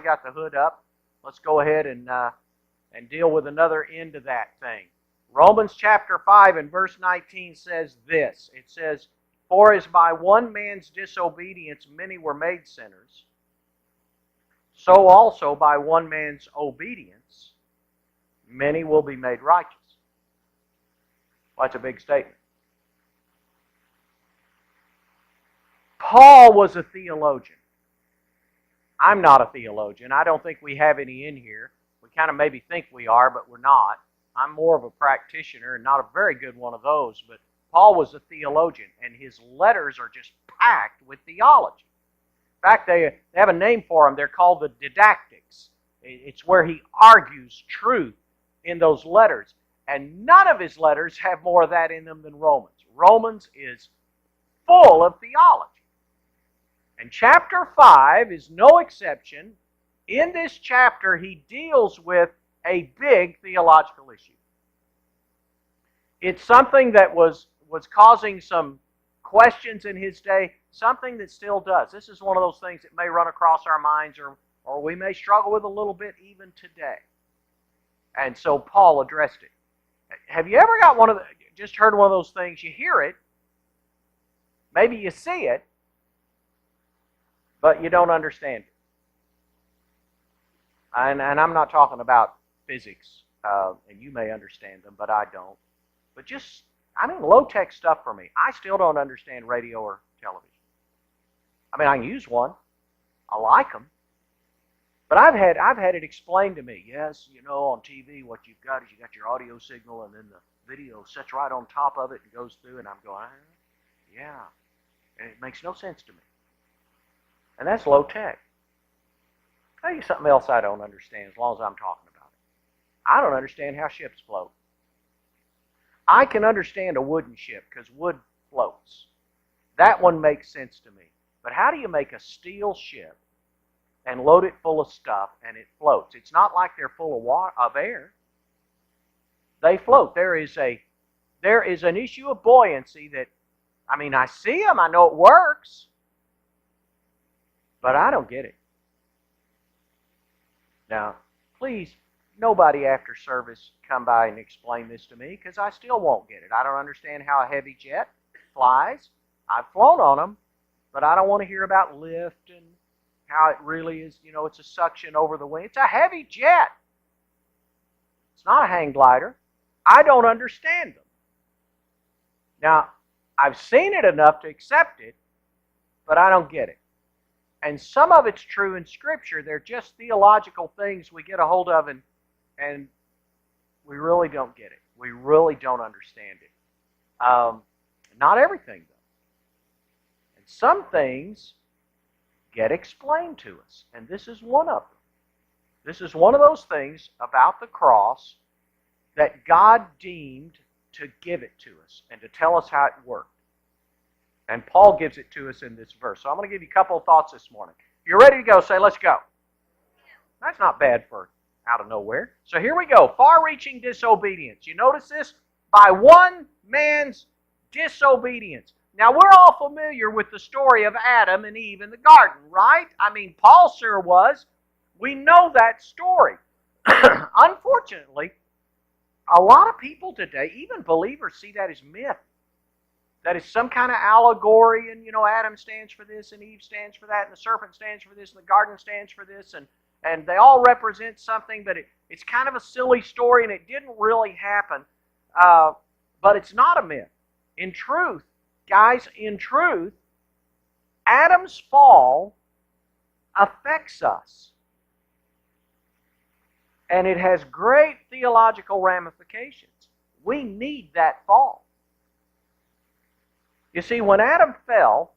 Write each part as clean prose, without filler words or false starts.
we got the hood up, let's go ahead and deal with another end of that thing. Romans chapter 5 and verse 19 says this. It says, "For as by one man's disobedience many were made sinners, so also by one man's obedience many will be made righteous." Well, that's a big statement. Paul was a theologian. I'm not a theologian. I don't think we have any in here. We kind of maybe think we are, but we're not. I'm more of a practitioner and not a very good one of those. But Paul was a theologian, and his letters are just packed with theology. In fact, they have a name for them. They're called the didactics. It's where he argues truth in those letters. And none of his letters have more of that in them than Romans. Romans is full of theology. And chapter 5 is no exception. In this chapter, he deals with a big theological issue. It's something that was causing some questions in his day, something that still does. This is one of those things that may run across our minds, or we may struggle with a little bit even today. And so Paul addressed it. Have you ever got just heard one of those things? You hear it, maybe you see it, but you don't understand it. And I'm not talking about physics, and you may understand them, but I don't. But low-tech stuff for me. I still don't understand radio or television. I mean, I can use one. I like them. But I've had it explained to me. Yes, on TV what you've got is you got your audio signal, and then the video sits right on top of it and goes through, and I'm going, yeah. And it makes no sense to me. And that's low-tech. I'll tell you something else I don't understand as long as I'm talking about it. I don't understand how ships float. I can understand a wooden ship because wood floats. That one makes sense to me. But how do you make a steel ship and load it full of stuff and it floats? It's not like they're full of air. They float. There is an issue of buoyancy that, I see them, I know it works, but I don't get it. Now, please, nobody after service come by and explain this to me, because I still won't get it. I don't understand how a heavy jet flies. I've flown on them, but I don't want to hear about lift and how it really is, it's a suction over the wing. It's a heavy jet. It's not a hang glider. I don't understand them. Now, I've seen it enough to accept it, but I don't get it. And some of it's true in Scripture. They're just theological things we get a hold of, and we really don't get it. We really don't understand it. Not everything, though. And some things get explained to us, and this is one of them. This is one of those things about the cross that God deemed to give it to us and to tell us how it worked. And Paul gives it to us in this verse. So I'm going to give you a couple of thoughts this morning. If you're ready to go, say, let's go. That's not bad for out of nowhere. So here we go. Far-reaching disobedience. You notice this? By one man's disobedience. Now, we're all familiar with the story of Adam and Eve in the garden, right? Paul sure was. We know that story. Unfortunately, a lot of people today, even believers, see that as myth. That is some kind of allegory, and Adam stands for this, and Eve stands for that, and the serpent stands for this, and the garden stands for this, and they all represent something, but it's kind of a silly story, and it didn't really happen. But it's not a myth. In truth, guys, Adam's fall affects us. And it has great theological ramifications. We need that fall. You see, when Adam fell,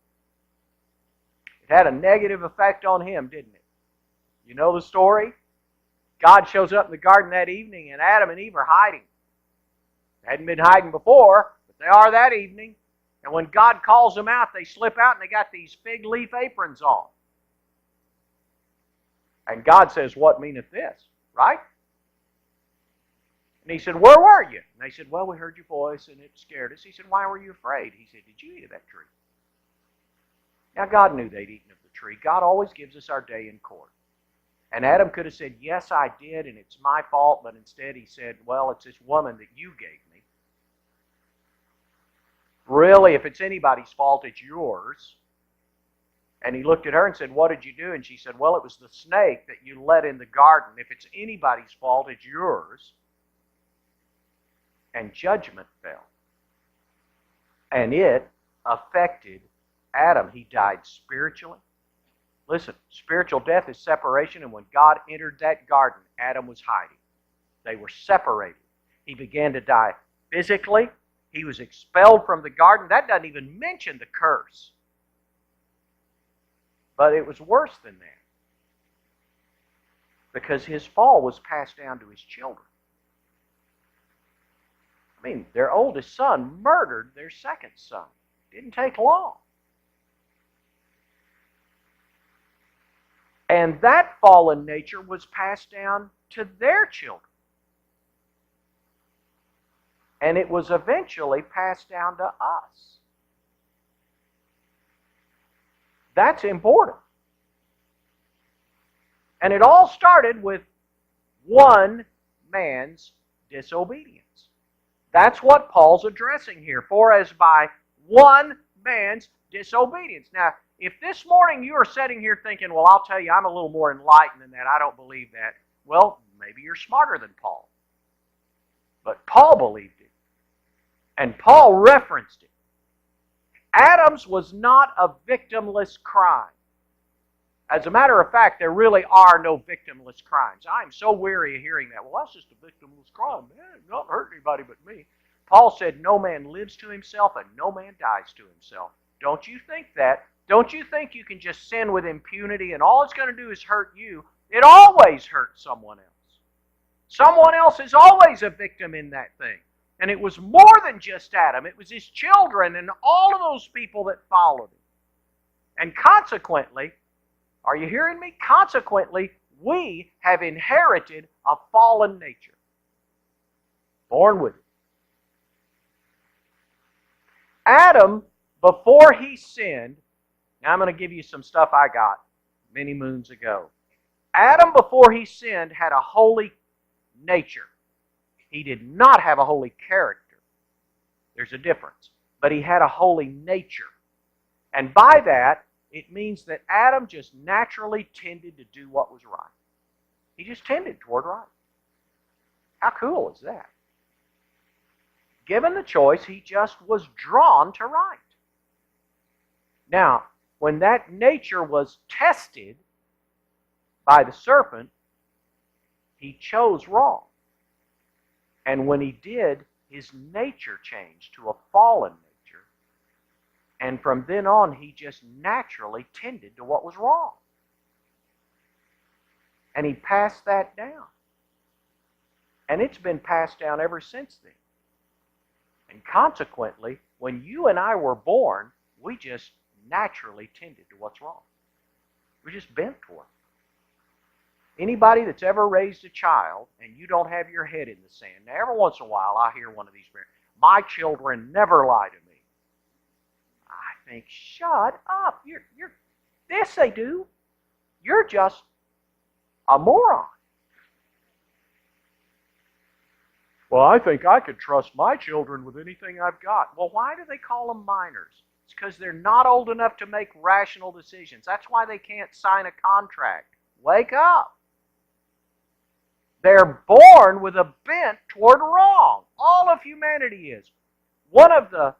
it had a negative effect on him, didn't it? You know the story? God shows up in the garden that evening, and Adam and Eve are hiding. They hadn't been hiding before, but they are that evening. And when God calls them out, they slip out, and they got these fig leaf aprons on. And God says, "What meaneth this?" Right? And he said, "Where were you?" And they said, "Well, we heard your voice, and it scared us." He said, "Why were you afraid?" He said, "Did you eat of that tree?" Now, God knew they'd eaten of the tree. God always gives us our day in court. And Adam could have said, yes, I did, and it's my fault, but instead he said, well, it's this woman that you gave me. Really, if it's anybody's fault, it's yours. And he looked at her and said, what did you do? And she said, well, it was the snake that you let in the garden. If it's anybody's fault, it's yours. And judgment fell. And it affected Adam. He died spiritually. Listen, spiritual death is separation, and when God entered that garden, Adam was hiding. They were separated. He began to die physically. He was expelled from the garden. That doesn't even mention the curse. But it was worse than that, because his fall was passed down to his children. I mean, their oldest son murdered their second son. Didn't take long. And that fallen nature was passed down to their children. And it was eventually passed down to us. That's important. And it all started with one man's disobedience. That's what Paul's addressing here. For as by one man's disobedience. Now, if this morning you are sitting here thinking, well, I'll tell you, I'm a little more enlightened than that, I don't believe that. Well, maybe you're smarter than Paul. But Paul believed it. And Paul referenced it. Adam's was not a victimless crime. As a matter of fact, there really are no victimless crimes. I'm so weary of hearing that. Well, that's just a victimless crime. Man, it not hurt anybody but me. Paul said, no man lives to himself and no man dies to himself. Don't you think that? Don't you think you can just sin with impunity and all it's going to do is hurt you? It always hurts someone else. Someone else is always a victim in that thing. And it was more than just Adam. It was his children and all of those people that followed him. And consequently, are you hearing me? Consequently, we have inherited a fallen nature. Born with it. Adam, before he sinned, now I'm going to give you some stuff I got many moons ago. Adam, before he sinned, had a holy nature. He did not have a holy character. There's a difference. But he had a holy nature. And by that, it means that Adam just naturally tended to do what was right. He just tended toward right. How cool is that? Given the choice, he just was drawn to right. Now, when that nature was tested by the serpent, he chose wrong. And when he did, his nature changed to a fallen nature. And from then on, he just naturally tended to what was wrong. And he passed that down. And it's been passed down ever since then. And consequently, when you and I were born, we just naturally tended to what's wrong. We just bent toward it. Anybody that's ever raised a child and you don't have your head in the sand. Now, every once in a while, I hear one of these parents, my children never lie to me. I think, shut up. Yes, they do. You're just a moron. Well, I think I could trust my children with anything I've got. Well, why do they call them minors? It's because they're not old enough to make rational decisions. That's why they can't sign a contract. Wake up. They're born with a bent toward wrong. All of humanity is. One of the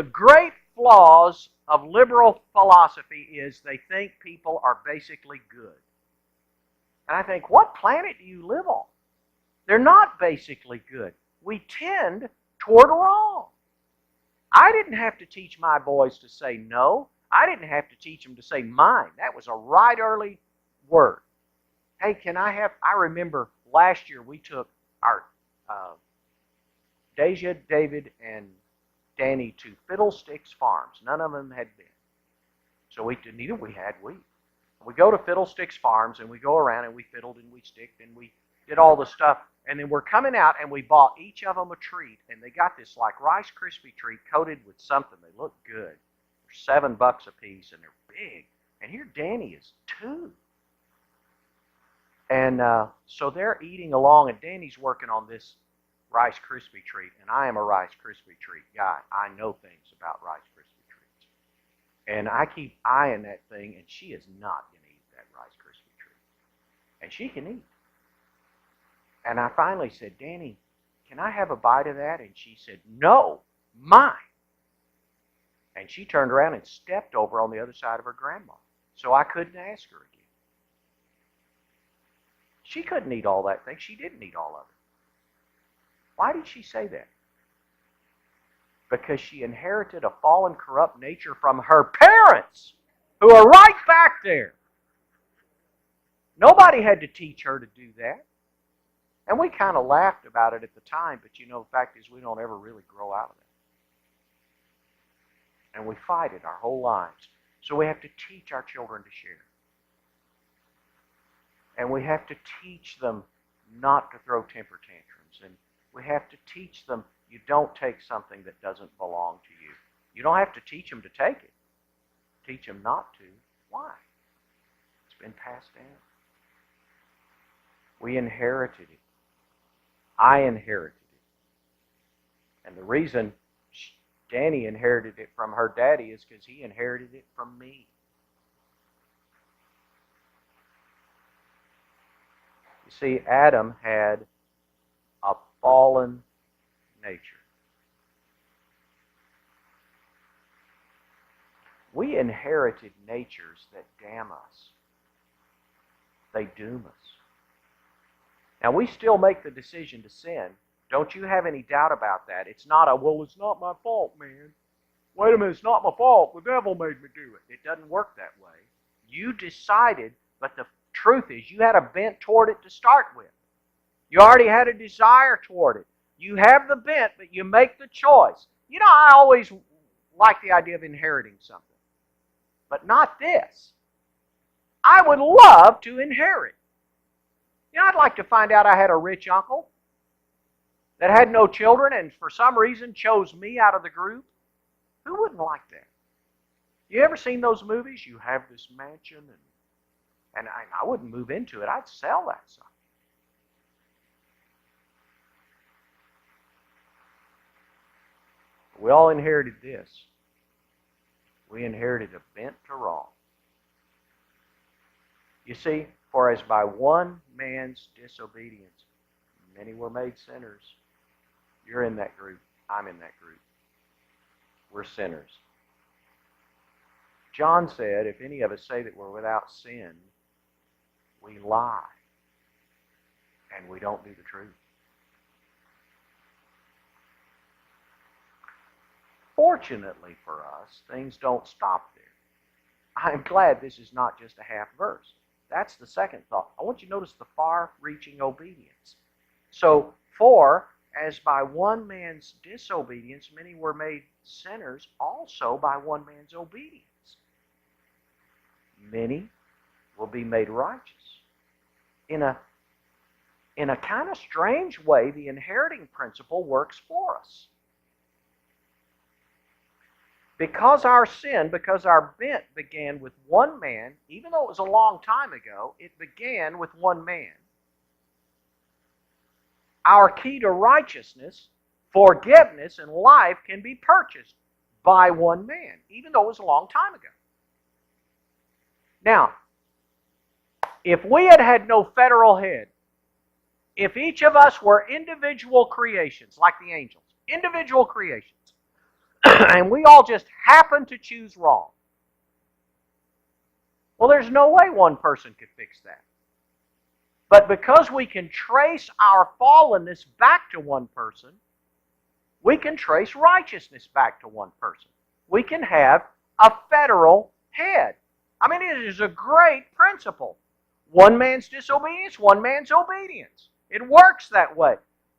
great flaws of liberal philosophy is they think people are basically good. And I think, what planet do you live on? They're not basically good. We tend toward wrong. I didn't have to teach my boys to say no. I didn't have to teach them to say mine. That was a right early word. Hey, I remember last year we took our Deja, David, and Danny to Fiddlesticks Farms. None of them had been. So neither we had. We go to Fiddlesticks Farms and we go around and we fiddled and we sticked and we did all the stuff. And then we're coming out and we bought each of them a treat. And they got this like Rice Krispie treat coated with something. They look good. They're $7 a piece and they're big. And here Danny is 2. And so they're eating along, and Danny's working on this Rice Krispie treat, and I am a Rice Krispie treat guy. I know things about Rice Krispie treats. And I keep eyeing that thing, and she is not going to eat that Rice Krispie treat. And she can eat. And I finally said, Danny, can I have a bite of that? And she said, no, mine. And she turned around and stepped over on the other side of her grandma. So I couldn't ask her again. She couldn't eat all that thing. She didn't eat all of it. Why did she say that? Because she inherited a fallen, corrupt nature from her parents, who are right back there. Nobody had to teach her to do that. And we kind of laughed about it at the time, but the fact is we don't ever really grow out of it. And we fight it our whole lives. So we have to teach our children to share. And we have to teach them not to throw temper tantrums. And we have to teach them you don't take something that doesn't belong to you. You don't have to teach them to take it. Teach them not to. Why? It's been passed down. We inherited it. I inherited it. And the reason Danny inherited it from her daddy is because he inherited it from me. You see, Adam had a fallen nature. We inherited natures that damn us. They doom us. Now, we still make the decision to sin. Don't you have any doubt about that? It's not it's not my fault, man. Wait a minute, it's not my fault. The devil made me do it. It doesn't work that way. You decided, but the truth is you had a bent toward it to start with. You already had a desire toward it. You have the bent, but you make the choice. I always like the idea of inheriting something. But not this. I would love to inherit. I'd like to find out I had a rich uncle that had no children and for some reason chose me out of the group. Who wouldn't like that? You ever seen those movies? You have this mansion and I wouldn't move into it. I'd sell that sucker. We all inherited this. We inherited a bent to wrong. You see, for as by one man's disobedience, many were made sinners. You're in that group. I'm in that group. We're sinners. John said, if any of us say that we're without sin, we lie. And we don't do the truth. Fortunately for us, things don't stop there. I'm glad this is not just a half verse. That's the second thought. I want you to notice the far-reaching obedience. So, for as by one man's disobedience many were made sinners, also by one man's obedience many will be made righteous. In a kind of strange way, the inheriting principle works for us. Because our bent began with one man, even though it was a long time ago, it began with one man. Our key to righteousness, forgiveness, and life can be purchased by one man, even though it was a long time ago. Now, if we had had no federal head, if each of us were individual creations, like the angels, individual creations, and we all just happen to choose wrong, well, there's no way one person could fix that. But because we can trace our fallenness back to one person, we can trace righteousness back to one person. We can have a federal head. I mean, it is a great principle. One man's disobedience, one man's obedience. It works that way.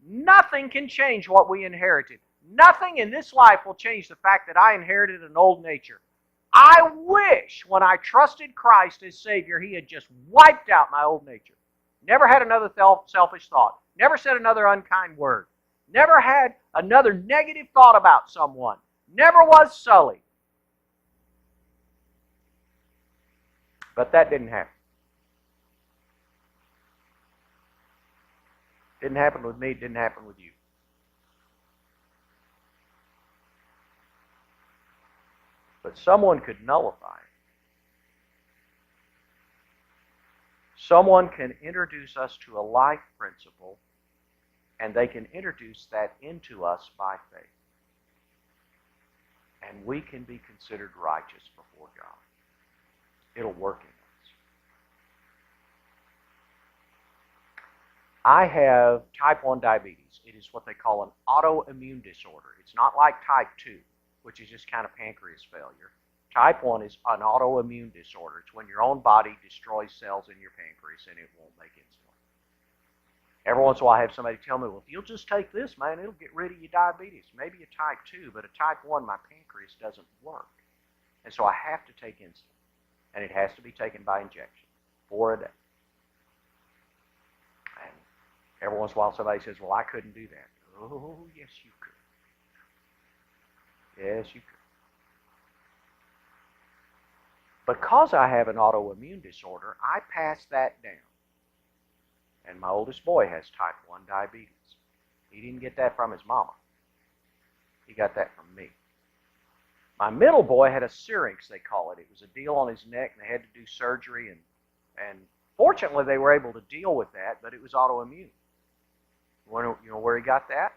Nothing can change what we inherited. Nothing in this life will change the fact that I inherited an old nature. I wish when I trusted Christ as Savior, He had just wiped out my old nature. Never had another selfish thought. Never said another unkind word. Never had another negative thought about someone. Never was sullied. But that didn't happen. Didn't happen with me, didn't happen with you. But someone could nullify it. Someone can introduce us to a life principle, and they can introduce that into us by faith. And we can be considered righteous before God. It'll work in us. I have type 1 diabetes. It is what they call an autoimmune disorder. It's not like type 2, which is just kind of pancreas failure. Type 1 is an autoimmune disorder. It's when your own body destroys cells in your pancreas and it won't make insulin. Every once in a while I have somebody tell me, well, if you'll just take this, man, it'll get rid of your diabetes. Maybe a type 2, but a type 1, my pancreas doesn't work. And so I have to take insulin. And it has to be taken by injection, 4 a day. And every once in a while somebody says, well, I couldn't do that. Oh, yes, you could. Yes, you could. Because I have an autoimmune disorder, I pass that down. And my oldest boy has type 1 diabetes. He didn't get that from his mama. He got that from me. My middle boy had a syrinx, they call it. It was a deal on his neck, and they had to do surgery. And fortunately, they were able to deal with that, but it was autoimmune. You know where he got that?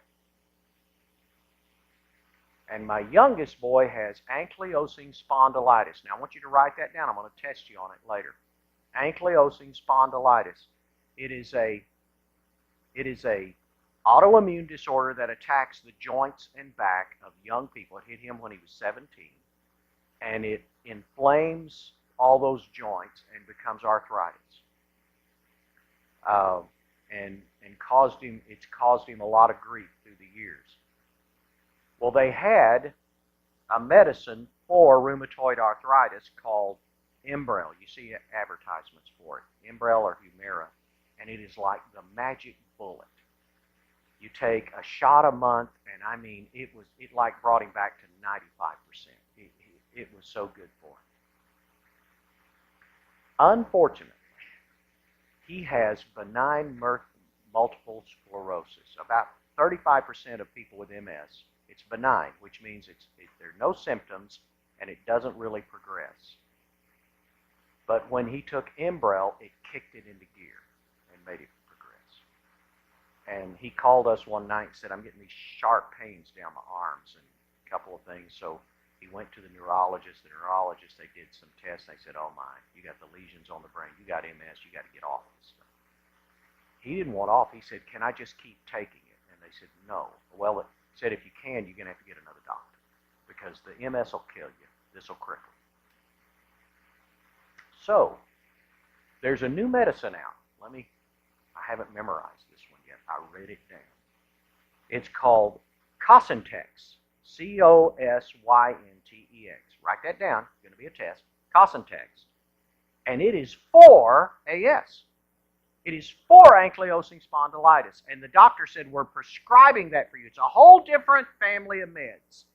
And my youngest boy has ankylosing spondylitis. Now, I want you to write that down. I'm going to test you on it later. Ankylosing spondylitis. It is a autoimmune disorder that attacks the joints and back of young people. It hit him when he was 17. And it inflames all those joints and becomes arthritis. And it's caused him a lot of grief through the years. Well, they had a medicine for rheumatoid arthritis called Imbrel. You see advertisements for it, Imbrel or Humira, and it is like the magic bullet. You take a shot a month, and I mean, it like brought him back to 95%. It was so good for him. Unfortunately, he has benign multiple sclerosis. About 35% of people with MS, it's benign, which means there are no symptoms and it doesn't really progress. But when he took Imbrel, it kicked it into gear and made it progress. And he called us one night and said, I'm getting these sharp pains down my arms and a couple of things. So he went to the neurologist. The neurologist, they did some tests. They said, oh my, you got the lesions on the brain. You got MS. You got to get off this stuff. He didn't want off. He said, can I just keep taking it? And they said, no. Well, it said, if you can, you're going to have to get another doctor because the MS will kill you. This will cripple you. So, there's a new medicine out. I haven't memorized this one yet. I read it down. It's called Cosentex. Cosyntex. Write that down. It's going to be a test. Cosentex. And it is for AS. It is for ankylosing spondylitis. And the doctor said, we're prescribing that for you. It's a whole different family of meds.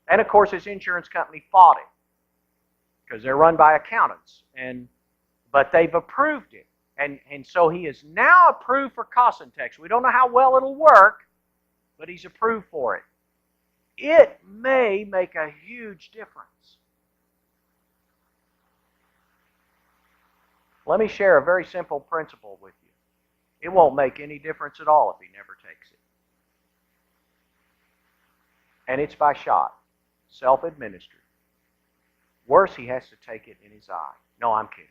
And, of course, his insurance company fought it because they're run by accountants. But they've approved it. And so he is now approved for Cosentex. We don't know how well it'll work, but he's approved for it. It may make a huge difference. Let me share a very simple principle with you. It won't make any difference at all if he never takes it. And it's by shot, self-administered. Worse, he has to take it in his eye. No, I'm kidding.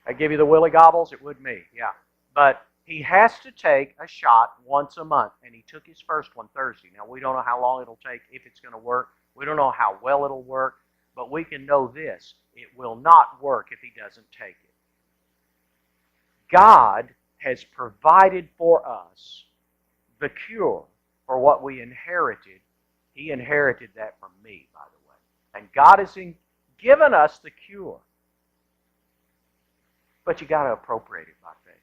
I give you the willy gobbles, it would me, yeah. But he has to take a shot once a month, and he took his first one Thursday. Now, we don't know how long it'll take, if it's going to work. We don't know how well it'll work, but we can know this. It will not work if he doesn't take it. God has provided for us the cure for what we inherited. He inherited that from me, by the way. And God has given us the cure. But you got to appropriate it by faith.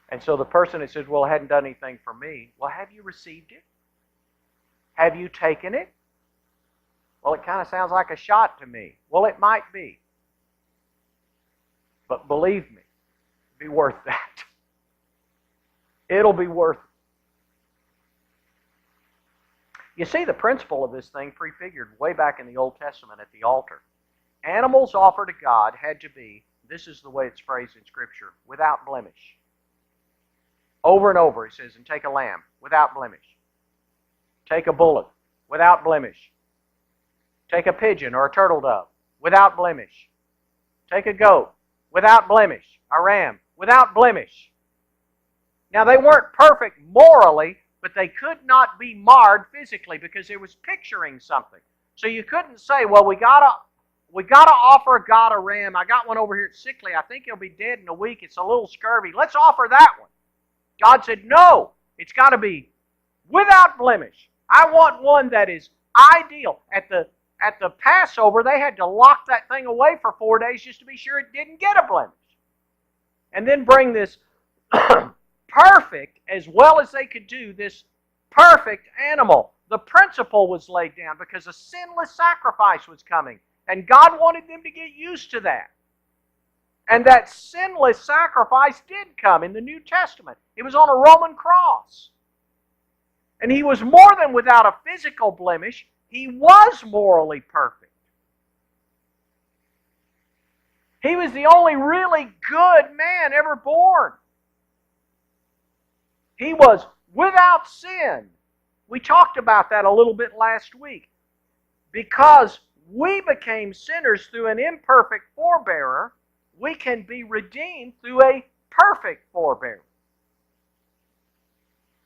And so the person that says, well, it hadn't done anything for me, well, have you received it? Have you taken it? Well, it kind of sounds like a shot to me. Well, it might be. But believe me, be worth that. It'll be worth it. You see the principle of this thing prefigured way back in the Old Testament at the altar. Animals offered to God had to be, this is the way it's phrased in Scripture, without blemish. Over and over it says, and take a lamb, without blemish. Take a bullock, without blemish. Take a pigeon or a turtle dove, without blemish. Take a goat, without blemish. A ram, without blemish. Now they weren't perfect morally, but they could not be marred physically because it was picturing something. So you couldn't say, well, we gotta offer God a ram. I got one over here, it's sickly. I think he'll be dead in a week. It's a little scurvy. Let's offer that one. God said, no, it's got to be without blemish. I want one that is ideal. At the Passover, they had to lock that thing away for 4 days just to be sure it didn't get a blemish. And then bring this perfect, as well as they could do, this perfect animal. The principle was laid down because a sinless sacrifice was coming. And God wanted them to get used to that. And that sinless sacrifice did come in the New Testament. It was on a Roman cross. And He was more than without a physical blemish. He was morally perfect. He was the only really good man ever born. He was without sin. We talked about that a little bit last week. Because we became sinners through an imperfect forbearer, we can be redeemed through a perfect forbearer.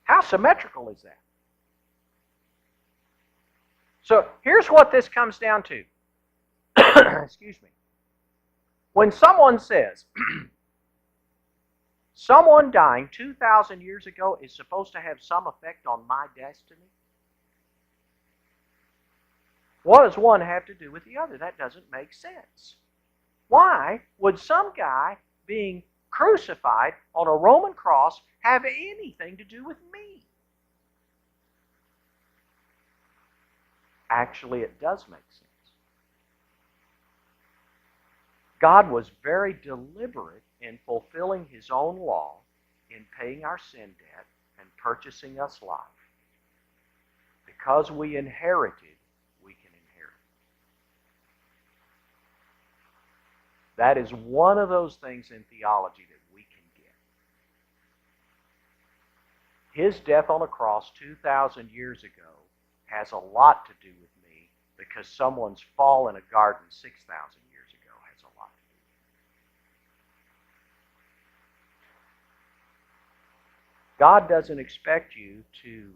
How symmetrical is that? So here's what this comes down to. Excuse me. When someone says, someone dying 2,000 years ago is supposed to have some effect on my destiny, what does one have to do with the other? That doesn't make sense. Why would some guy being crucified on a Roman cross have anything to do with me? Actually, it does make sense. God was very deliberate in fulfilling His own law, in paying our sin debt and purchasing us life. Because we inherited, we can inherit. That is one of those things in theology that we can get. His death on a cross 2,000 years ago has a lot to do with me because someone's fall in a garden 6,000 years ago has a lot to do with it. God doesn't expect you to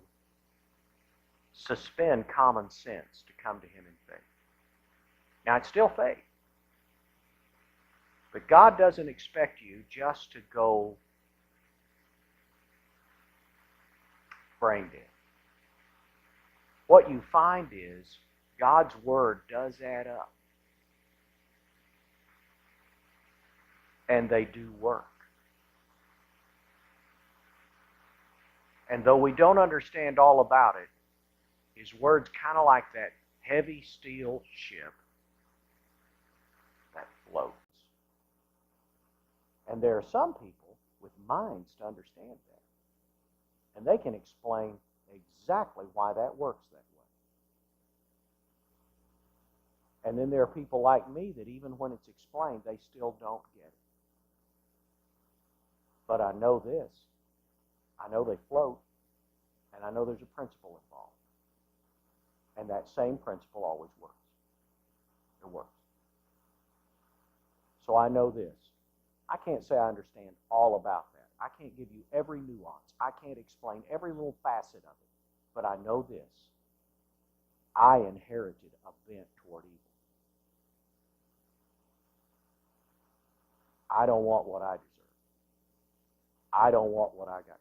suspend common sense to come to Him in faith. Now, it's still faith. But God doesn't expect you just to go brain dead. What you find is God's Word does add up. And they do work. And though we don't understand all about it, His Word's kind of like that heavy steel ship that floats. And there are some people with minds to understand that. And they can explain exactly why that works that way. And then there are people like me that even when it's explained, they still don't get it. But I know this. I know they float, and I know there's a principle involved. And that same principle always works. It works. So I know this. I can't say I understand all about that. I can't give you every nuance. I can't explain every little facet of it. But I know this. I inherited a bent toward evil. I don't want what I deserve. I don't want what I got coming.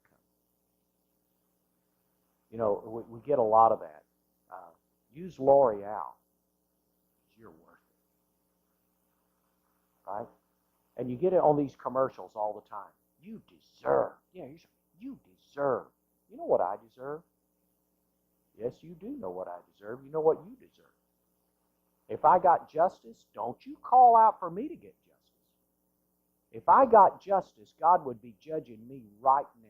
You know, we get a lot of that. Use L'Oreal. You're worth it. Right? And you get it on these commercials all the time. You deserve. Yeah, you deserve. You know what I deserve? Yes, you do know what I deserve. You know what you deserve. If I got justice, don't you call out for me to get justice. If I got justice, God would be judging me right now.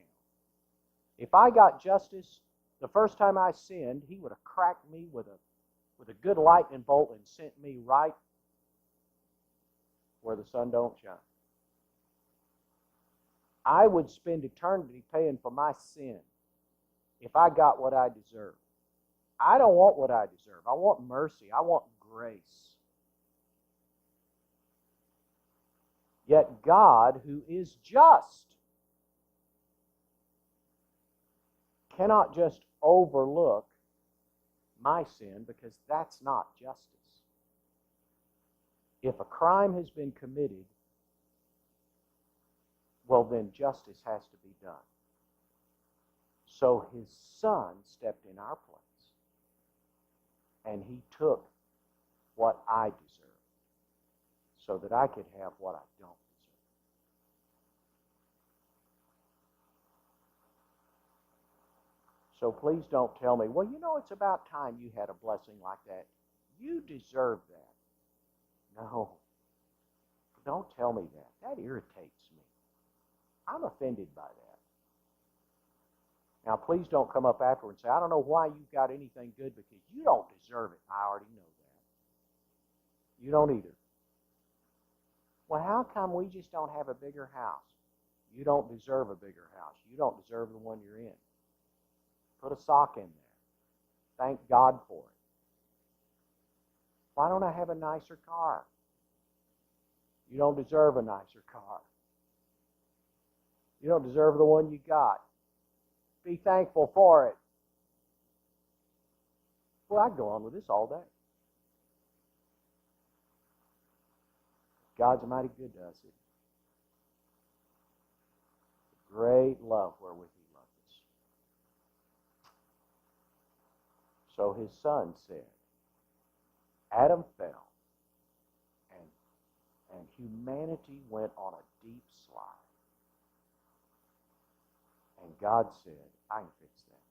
If I got justice, the first time I sinned, He would have cracked me with a good lightning bolt and sent me right where the sun don't shine. I would spend eternity paying for my sin if I got what I deserve. I don't want what I deserve. I want mercy. I want grace. Yet God, who is just, cannot just overlook my sin, because that's not justice. If a crime has been committed, well, then justice has to be done. So His Son stepped in our place, and He took what I deserve so that I could have what I don't deserve. So please don't tell me, well, you know, it's about time you had a blessing like that. You deserve that. No. Don't tell me that. That irritates me. I'm offended by that. Now, please don't come up afterward and say, I don't know why you've got anything good, because you don't deserve it. I already know that. You don't either. Well, how come we just don't have a bigger house? You don't deserve a bigger house. You don't deserve the one you're in. Put a sock in there. Thank God for it. Why don't I have a nicer car? You don't deserve a nicer car. You don't deserve the one you got. Be thankful for it. Well, I could go on with this all day. God's mighty good to us, isn't He? Great love wherewith He loved us. So His Son said, Adam fell, and humanity went on a deep slide. And God said, I can fix that.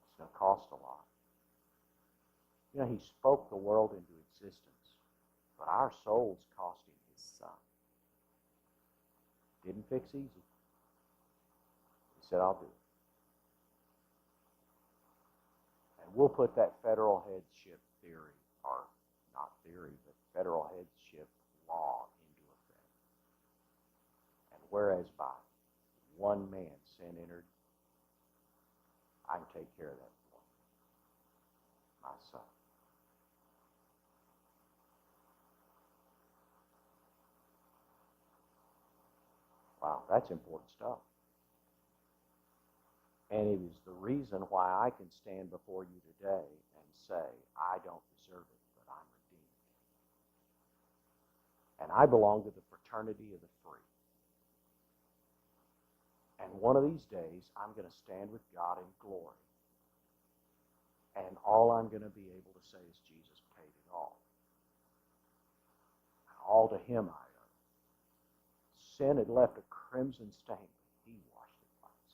It's going to cost a lot. You know, He spoke the world into existence, but our souls cost Him His Son. Didn't fix easy. He said, I'll do it. And we'll put that federal headship theory, or not theory, but federal headship law into effect. And whereas by one man sin entered, I can take care of that one. My Son. Wow, that's important stuff. And it is the reason why I can stand before you today and say, I don't deserve it, but I'm redeemed. And I belong to the fraternity of the free. And one of these days, I'm going to stand with God in glory. And all I'm going to be able to say is, Jesus paid it all. And all to Him I owe. Sin had left a crimson stain, but He washed it white as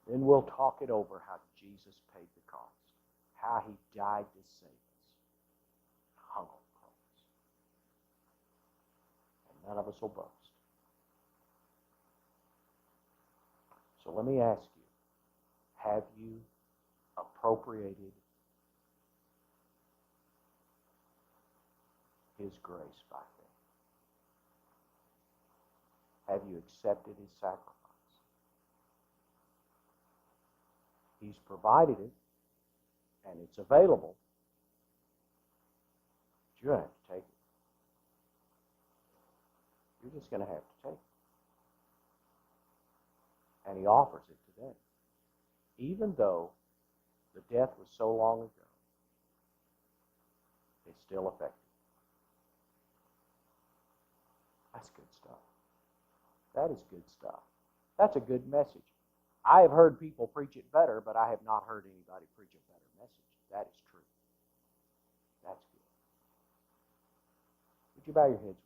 snow. Then we'll talk it over how Jesus paid the cost, how He died to save us, hung on the cross. And none of us will boast. So let me ask you, have you appropriated His grace by faith? Have you accepted His sacrifice? He's provided it, and it's available. But you're going to have to take it. You're just going to have to take it. And He offers it today. Even though the death was so long ago, it's still effective. That's good stuff. That is good stuff. That's a good message. I have heard people preach it better, but I have not heard anybody preach a better message. That is true. That's good. Would you bow your heads?